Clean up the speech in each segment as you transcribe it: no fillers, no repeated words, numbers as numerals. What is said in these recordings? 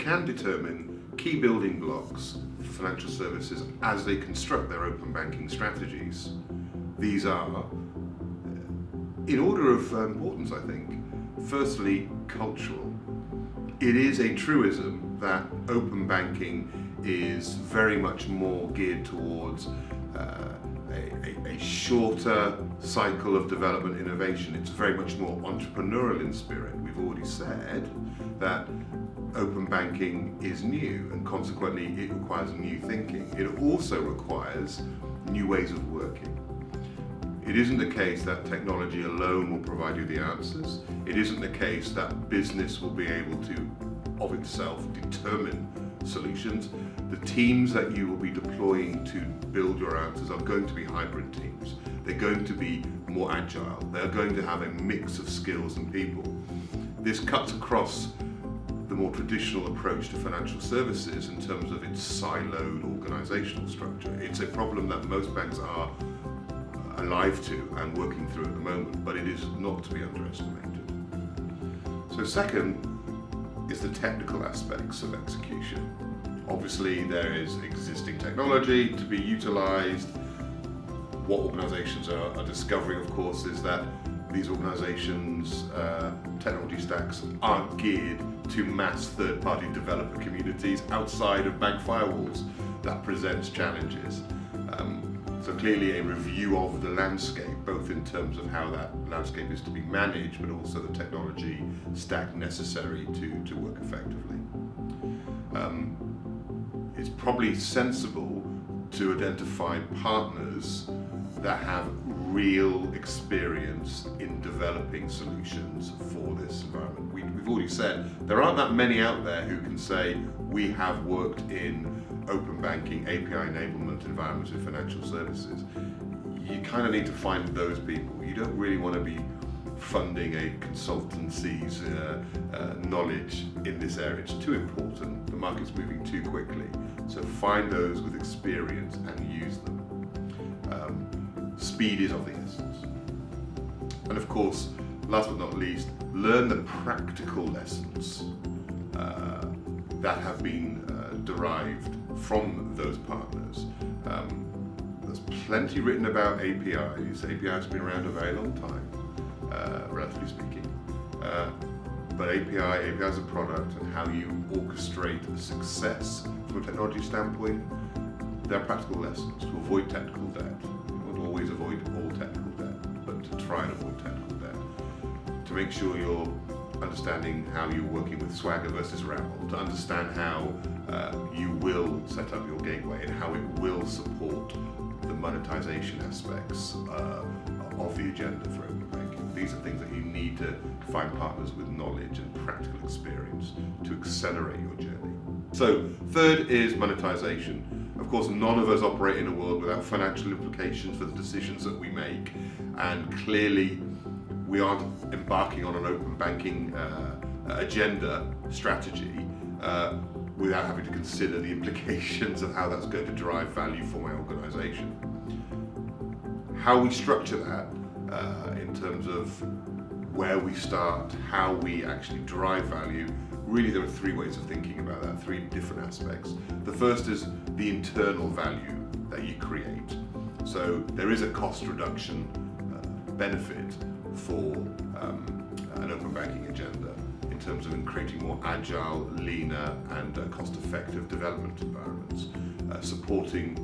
can determine key building blocks for financial services as they construct their open banking strategies. These are, in order of importance, I think, firstly, cultural. It is a truism that open banking is very much more geared towards a shorter cycle of development innovation. It's very much more entrepreneurial in spirit. We've already said that open banking is new, and consequently it requires new thinking. It also requires new ways of working. It isn't the case that technology alone will provide you the answers. It isn't the case that business will be able to, of itself, determine solutions. The teams that you will be deploying to build your answers are going to be hybrid teams. They're going to be more agile. They're going to have a mix of skills and people. This cuts across the more traditional approach to financial services in terms of its siloed organizational structure. It's a problem that most banks are alive to and working through at the moment, but it is not to be underestimated. So second is the technical aspects of execution. Obviously there is existing technology to be utilized. What organizations are discovering, of course, is that these organizations' technology stacks aren't geared to mass third-party developer communities outside of bank firewalls. That presents challenges. So clearly a review of the landscape, both in terms of how that landscape is to be managed, but also the technology stack necessary to work effectively. It's probably sensible to identify partners that have real experience in developing solutions for this environment. We've already said there aren't that many out there who can say we have worked in open banking, API enablement environments in financial services. You kind of need to find those people. You don't really want to be funding a consultancy's knowledge in this area. It's too important. The market's moving too quickly. So find those with experience and use them. Speed is of the essence. And of course, last but not least, learn the practical lessons that have been derived from those partners. There's plenty written about APIs. APIs have been around a very long time, relatively speaking. But API as a product and how you orchestrate success from a technology standpoint, there are practical lessons to avoid technical debt. You won't always avoid all technical debt, but to try and avoid technical debt. To make sure you're understanding how you're working with Swagger versus RAML, to understand how you will set up your gateway and how it will support the monetization aspects of the agenda for open banking. These are things that you need to find partners with knowledge and practical experience to accelerate your journey. So third is monetization. Of course, none of us operate in a world without financial implications for the decisions that we make, and clearly we aren't embarking on an open banking agenda strategy without having to consider the implications of how that's going to drive value for my organization. How we structure that in terms of where we start, how we actually drive value, really there are three ways of thinking about that, three different aspects. The first is the internal value that you create. So there is a cost reduction benefit for an open banking agenda in terms of creating more agile, leaner and cost-effective development environments, supporting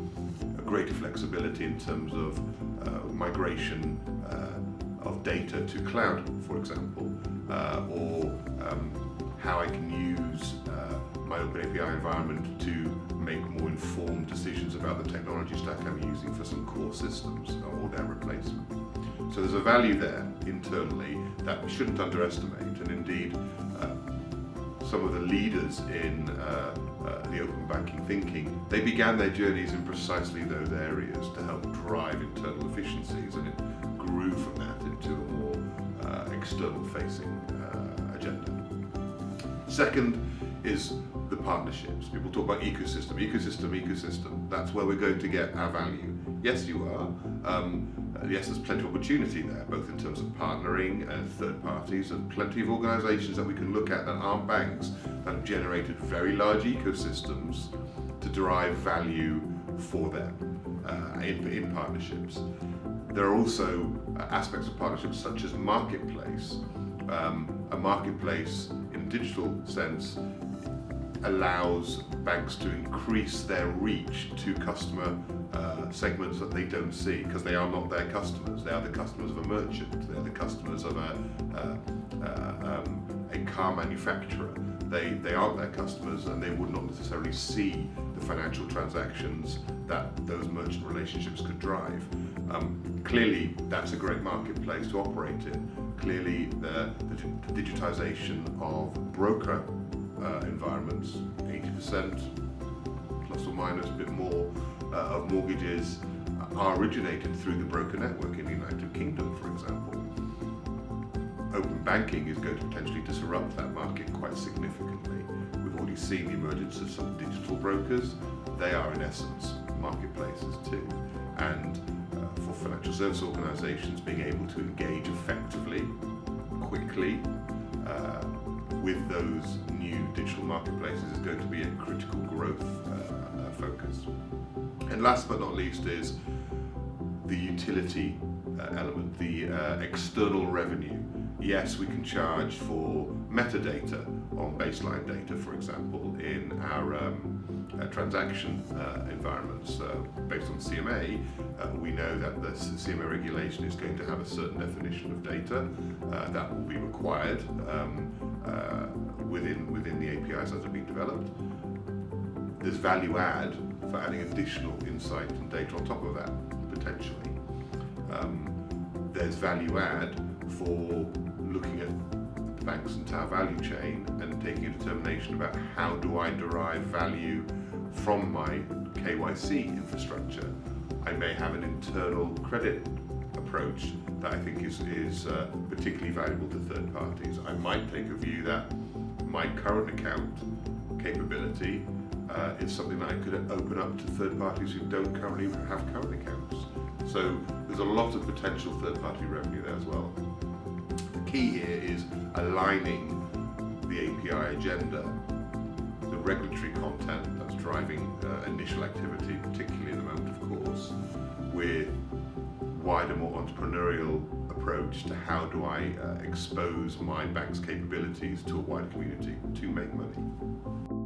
a greater flexibility in terms of migration of data to cloud, for example, or how I can use my Open API environment to make more informed decisions about the technology stack I'm using for some core systems or their replacement. So there's a value there internally that we shouldn't underestimate, and indeed some of the leaders in the open banking thinking, they began their journeys in precisely those areas to help drive internal efficiencies, and it grew from that into a more external facing agenda. Second is the partnerships. People talk about ecosystem. That's where we're going to get our value. Yes, you are. yes, there's plenty of opportunity there, both in terms of partnering and third parties, and plenty of organisations that we can look at that aren't banks that have generated very large ecosystems to derive value for them in partnerships. There are also aspects of partnerships such as marketplace. A marketplace in a digital sense allows banks to increase their reach to customer segments that they don't see, because they are not their customers. They are the customers of a merchant, they're the customers of a car manufacturer. They aren't their customers, and they would not necessarily see the financial transactions that those merchant relationships could drive. Clearly, that's a great marketplace to operate in. Clearly, the digitization of broker environments, 80% plus or minus a bit more of mortgages are originated through the broker network in the United Kingdom, for example. Open banking is going to potentially disrupt that market quite significantly. We've already seen the emergence of some digital brokers. They are in essence marketplaces too. And for financial service organisations, being able to engage effectively, quickly, with those new digital marketplaces is going to be a critical growth focus. And last but not least is the utility element, the external revenue. Yes, we can charge for metadata on baseline data, for example, in our transaction environments based on CMA. We know that the CMA regulation is going to have a certain definition of data that will be required within the APIs that have been developed. There's value add for adding additional insight and data on top of that, potentially. There's value add for looking at the bank's entire value chain and taking a determination about how do I derive value from my KYC infrastructure. I may have an internal credit approach that I think is particularly valuable to third parties. I might take a view that my current account capability is something that I could open up to third parties who don't currently have current accounts. So there's a lot of potential third party revenue there as well. The key here is aligning the API agenda, the regulatory content that's driving initial activity, particularly at the moment of course, with wider, more entrepreneurial approach to how do I expose my bank's capabilities to a wider community to make money.